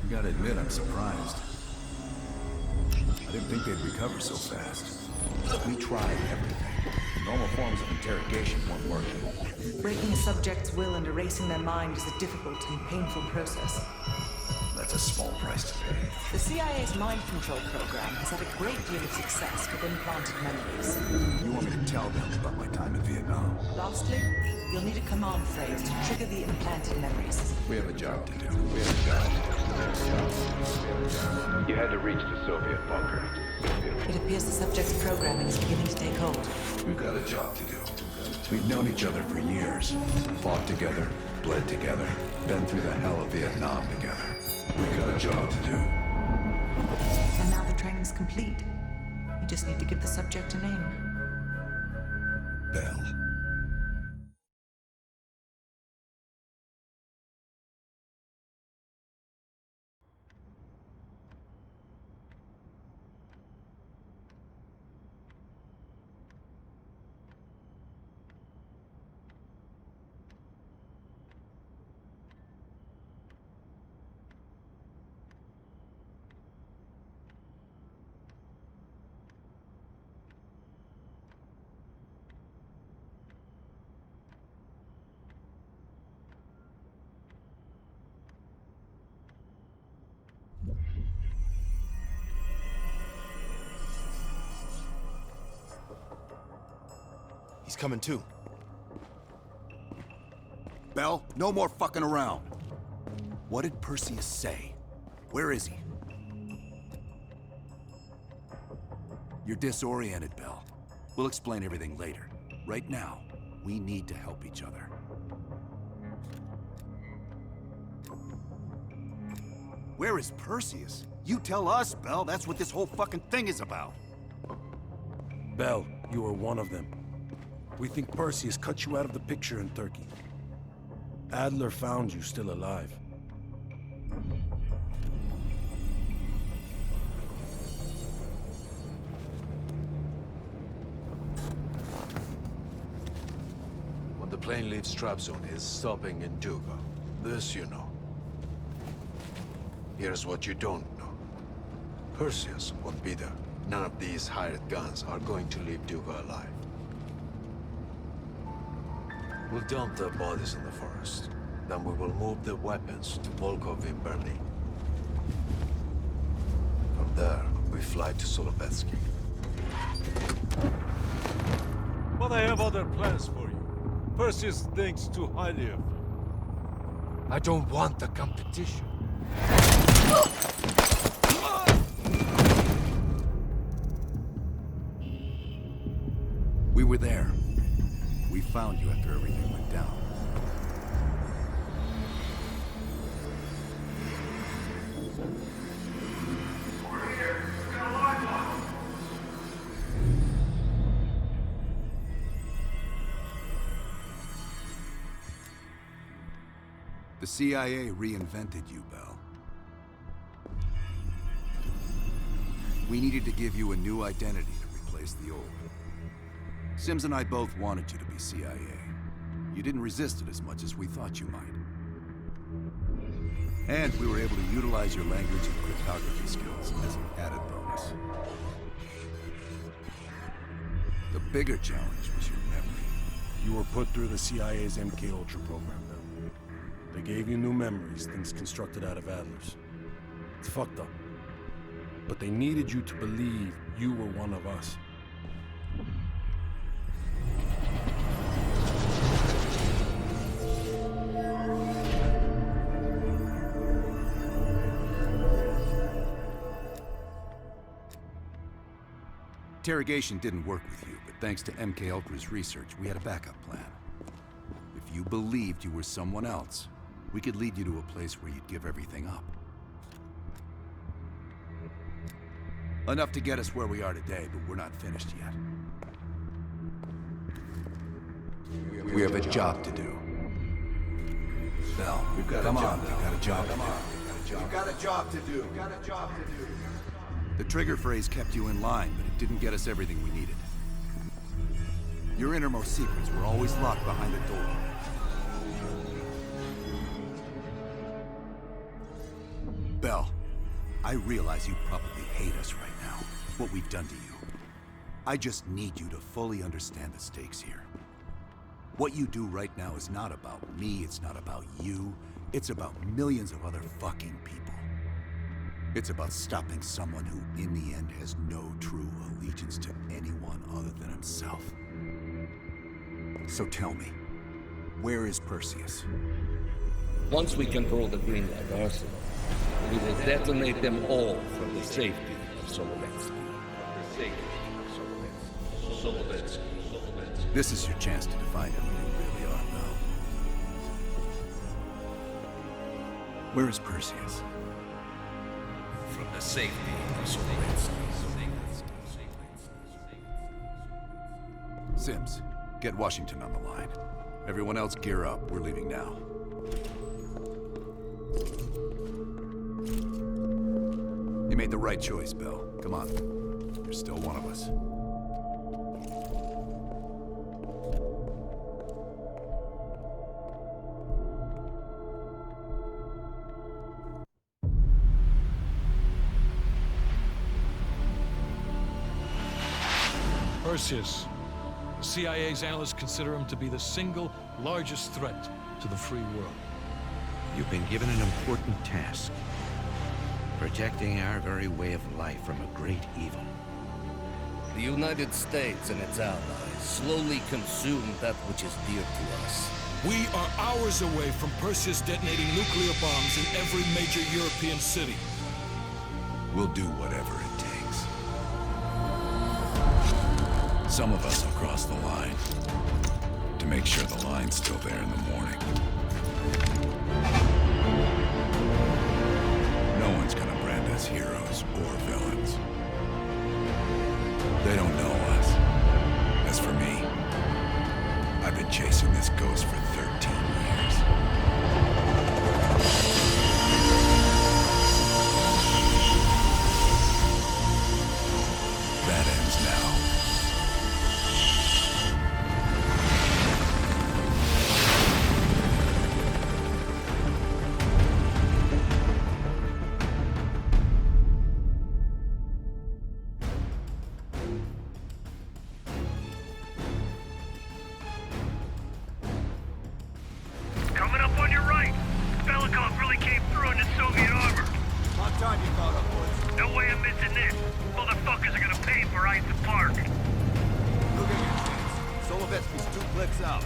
You gotta admit, I'm surprised. I didn't think they'd recover so fast. We tried everything. Normal forms of interrogation weren't working. Breaking a subject's will and erasing their mind is a difficult and painful process. That's a small price to pay. The CIA's mind control program has had a great deal of success with implanted memories. You want me to tell them about my time in Vietnam? Lastly, you'll need a command phrase to trigger the implanted memories. We have a job to do. You had to reach the Soviet bunker. It appears the subject's programming is beginning to take hold. We've got a job to do. We've known each other for years. Fought together, bled together, been through the hell of Vietnam together. We've got a job to do. And now the training's complete. You just need to give the subject a name. Bell. He's coming too. Bell, no more fucking around. What did Perseus say? Where is he? You're disoriented, Bell. We'll explain everything later. Right now, we need to help each other. Where is Perseus? You tell us, Bell. That's what this whole fucking thing is about. Bell, you are one of them. We think Perseus cut you out of the picture in Turkey. Adler found you still alive. When the plane leaves Trabzon, it's stopping in Duga. This you know. Here's what you don't know. Perseus won't be there. None of these hired guns are going to leave Duga alive. We'll dump their bodies in the forest. Then we will move the weapons to Volkov in Berlin. From there, we fly to Solovetsky. But I have other plans for you. Perseus thinks too highly of you. I don't want the competition. We were there. We found you after everything went down. The CIA reinvented you, Bell. We needed to give you a new identity to replace the old. Sims and I both wanted you to be CIA. You didn't resist it as much as we thought you might. And we were able to utilize your language and cryptography skills as an added bonus. The bigger challenge was your memory. You were put through the CIA's MK Ultra program, Bell. They gave you new memories, things constructed out of Adler's. It's fucked up. But they needed you to believe you were one of us. Interrogation didn't work with you, but thanks to MK Ultra's research, we had a backup plan. If you believed you were someone else, we could lead you to a place where you'd give everything up. Enough to get us where we are today, but we're not finished yet. We have a job to do. Bell, come on, we've got a job to do. We've got a job to do. The trigger phrase kept you in line, but it didn't get us everything we needed. Your innermost secrets were always locked behind a door. Bell, I realize you probably hate us right now, what we've done to you. I just need you to fully understand the stakes here. What you do right now is not about me, it's not about you, it's about millions of other fucking people. It's about stopping someone who, in the end, has no true allegiance to anyone other than himself. So tell me, where is Perseus? Once we control the Greenlight Arsenal, we will detonate them all for the safety of Solovetsky. This is your chance to define who you really are, Bell. Where is Perseus? From the safety of Solovetsky. Sims, get Washington on the line. Everyone else gear up. We're leaving now. You made the right choice, Bell. Come on. You're still one of us. Perseus. The CIA's analysts consider him to be the single largest threat to the free world. You've been given an important task. Protecting our very way of life from a great evil. The United States and its allies slowly consume that which is dear to us. We are hours away from Perseus detonating nuclear bombs in every major European city. We'll do whatever it takes. Some of us will cross the line to make sure the line's still there in the morning. No one's gonna brand us heroes or villains. They don't know us. As for me, I've been chasing this ghost for 13 years. That ends now. Coming up on your right. Belikov really came through in the Soviet armor. About time you caught up, Woods. No way I'm missing this. Motherfuckers are gonna pay for Isa Park. Look at your chance. Solovetsky's 2 clicks out.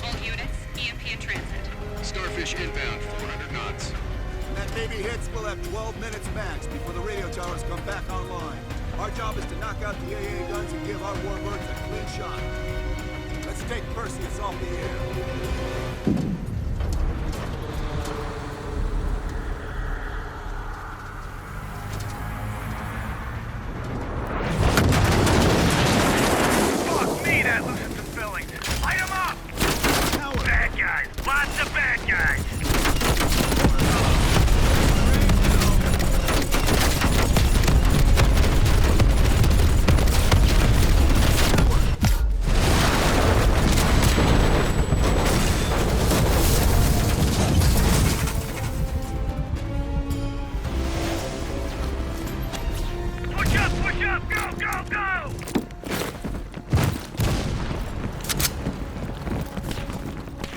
All units, EMP in transit. Starfish inbound, 400 knots. When that baby hits, we'll have 12 minutes max before the radio towers come back online. Our job is to knock out the AA guns and give our warbirds a clean shot. Let's take Perseus off the air. Fuck me, that loosens some fillings. Light 'em up! Bad guys. Lots of bad guys. Push up, push up! Go, go, go!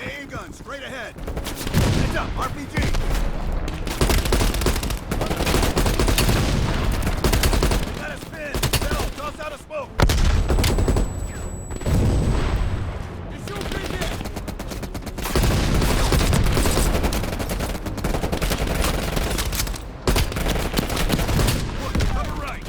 AA gun, straight ahead. Heads up, RPG. Let us spin. Settle, toss out a smoke. Cover right.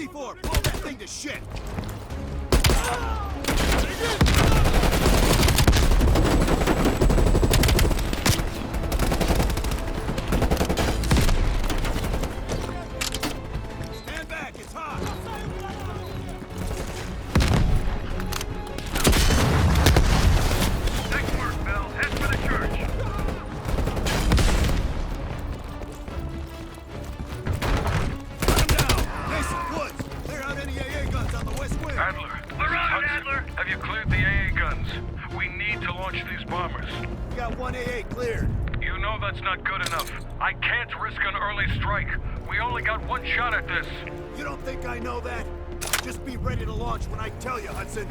C4, blow that thing to shit! Stand back, it's hot! Nice work, Bill. Head for the church. Mason, Woods, clear out any AA guns on the west wing. Adler. We're on it, Adler. Have you cleared the AA guns? We need to launch these bombers. We got one AA cleared. You know that's not good enough. I can't risk an early strike. We only got one shot at this. You don't think I know that? Just be ready to launch when I tell you, Hudson.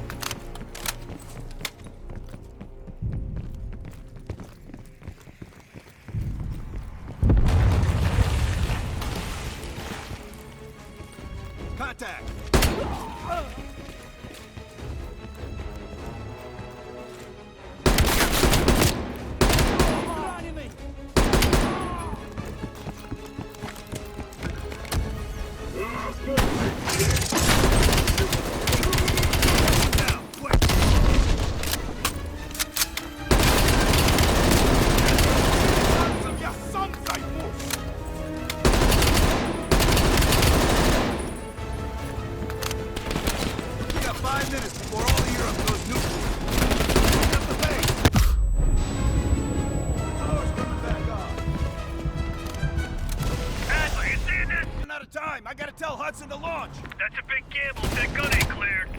Contact! We got 5 minutes before all of Europe goes nuclear. Get the base! Power's coming back on. Adler, you seeing this? Running out of time. I gotta tell Hudson to launch. That's a big gamble. That gun ain't cleared.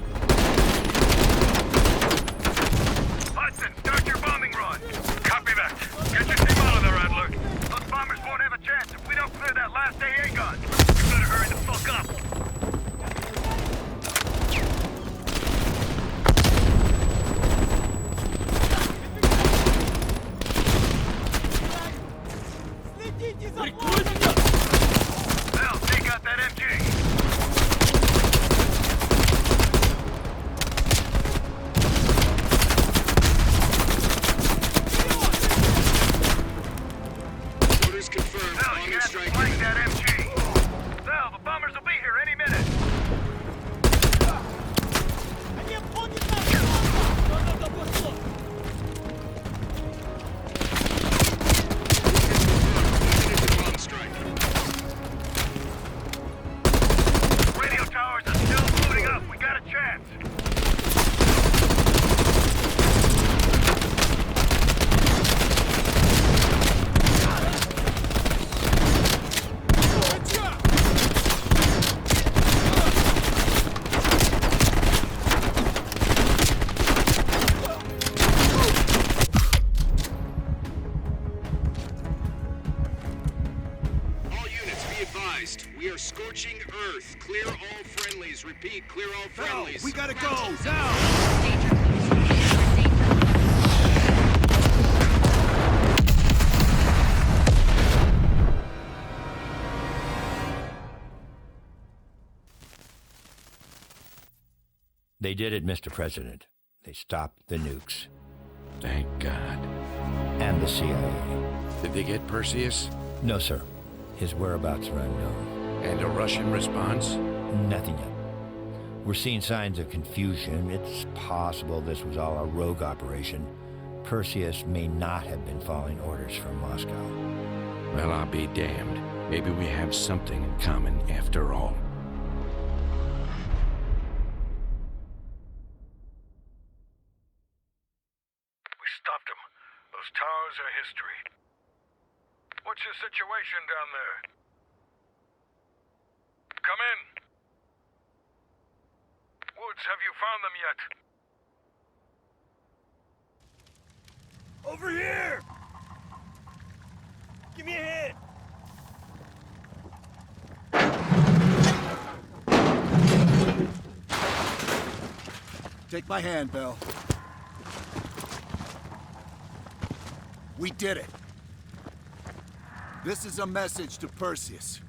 Hudson, start your bombing run. Copy that. Get your team out of there, Adler. Those bombers won't have a chance if we don't clear that last AA gun. You better hurry the fuck up. Now, take out that MG. Orders confirmed. Now, you Bombing have to strike flank imminent. that MG. Now, the bombers will be here any minute. Bomb strike. Radio towers are still loading up. We got a chance. All units, be advised. We are scorching Earth. Clear all friendlies. Repeat, clear all Now, friendlies. we gotta go, now! Danger close. Danger. They did it, Mr. President. They stopped the nukes. Thank God. And the CIA. Did they get Perseus? No, sir. His whereabouts are unknown. And a Russian response? Nothing yet. We're seeing signs of confusion. It's possible this was all a rogue operation. Perseus may not have been following orders from Moscow. Well, I'll be damned. Maybe we have something in common after all. We stopped them. Those towers are history. What's your situation down there? Come in. Woods, have you found them yet? Over here! Give me a hand! Take my hand, Bell. We did it. This is a message to Perseus,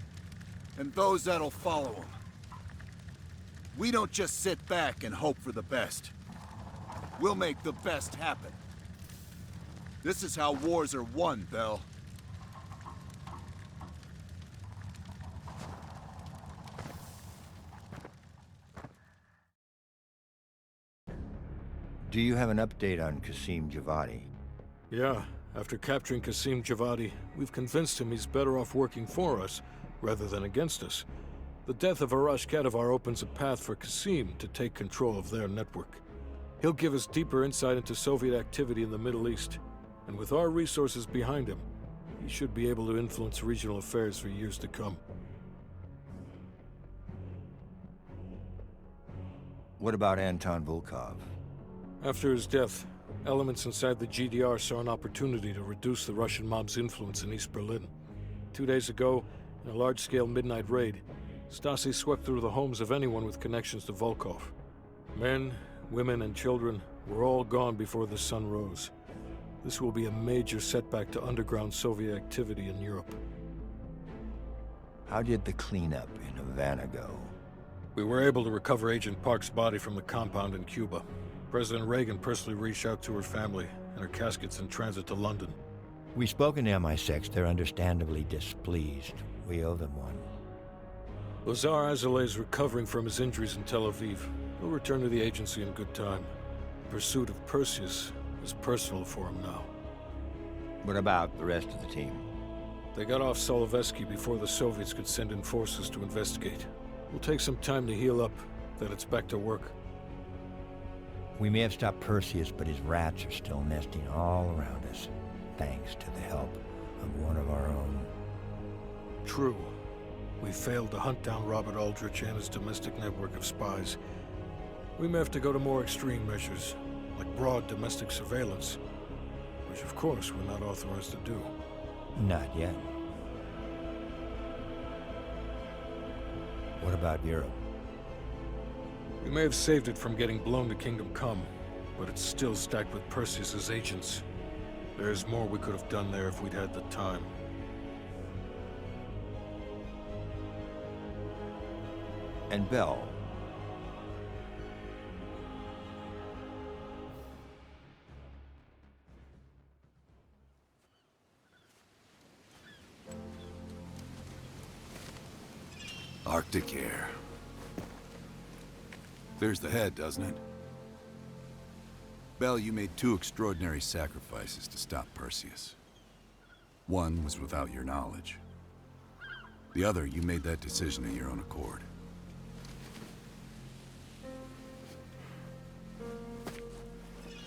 and those that'll follow him. We don't just sit back and hope for the best. We'll make the best happen. This is how wars are won, Bell. Do you have an update on Qasim Javadi? Yeah, after capturing Qasim Javadi, we've convinced him he's better off working for us rather than against us. The death of Arash Kadivar opens a path for Qasim to take control of their network. He'll give us deeper insight into Soviet activity in the Middle East, and with our resources behind him, he should be able to influence regional affairs for years to come. What about Anton Volkov? After his death, elements inside the GDR saw an opportunity to reduce the Russian mob's influence in East Berlin. 2 days ago, in a large-scale midnight raid, Stasi swept through the homes of anyone with connections to Volkov. Men, women, and children were all gone before the sun rose. This will be a major setback to underground Soviet activity in Europe. How did the cleanup in Havana go? We were able to recover Agent Park's body from the compound in Cuba. President Reagan personally reached out to her family, and her casket's in transit to London. We've spoken to MI6. They're understandably displeased. We owe them one. Lazar Azaleh is recovering from his injuries in Tel Aviv. He'll return to the agency in good time. The pursuit of Perseus is personal for him now. What about the rest of the team? They got off Solovetsky before the Soviets could send in forces to investigate. It'll take some time to heal up, then it's back to work. We may have stopped Perseus, but his rats are still nesting all around us, thanks to the help of one of our own. True. We failed to hunt down Robert Aldrich and his domestic network of spies. We may have to go to more extreme measures, like broad domestic surveillance, which of course we're not authorized to do. Not yet. What about Europe? We may have saved it from getting blown to Kingdom Come, but it's still stacked with Perseus's agents. There's more we could have done there if we'd had the time. And Bell. Arctic air. Clears the head, doesn't it? Bell, you made 2 extraordinary sacrifices to stop Perseus. One was without your knowledge. The other, you made that decision of your own accord.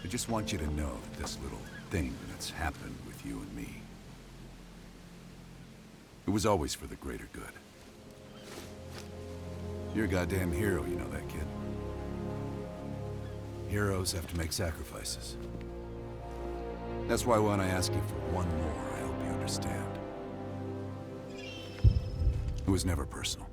I just want you to know that this little thing that's happened with you and me, it was always for the greater good. You're a goddamn hero, you know that, kid. Heroes have to make sacrifices. That's why when I ask you for one more, I hope you understand. It was never personal.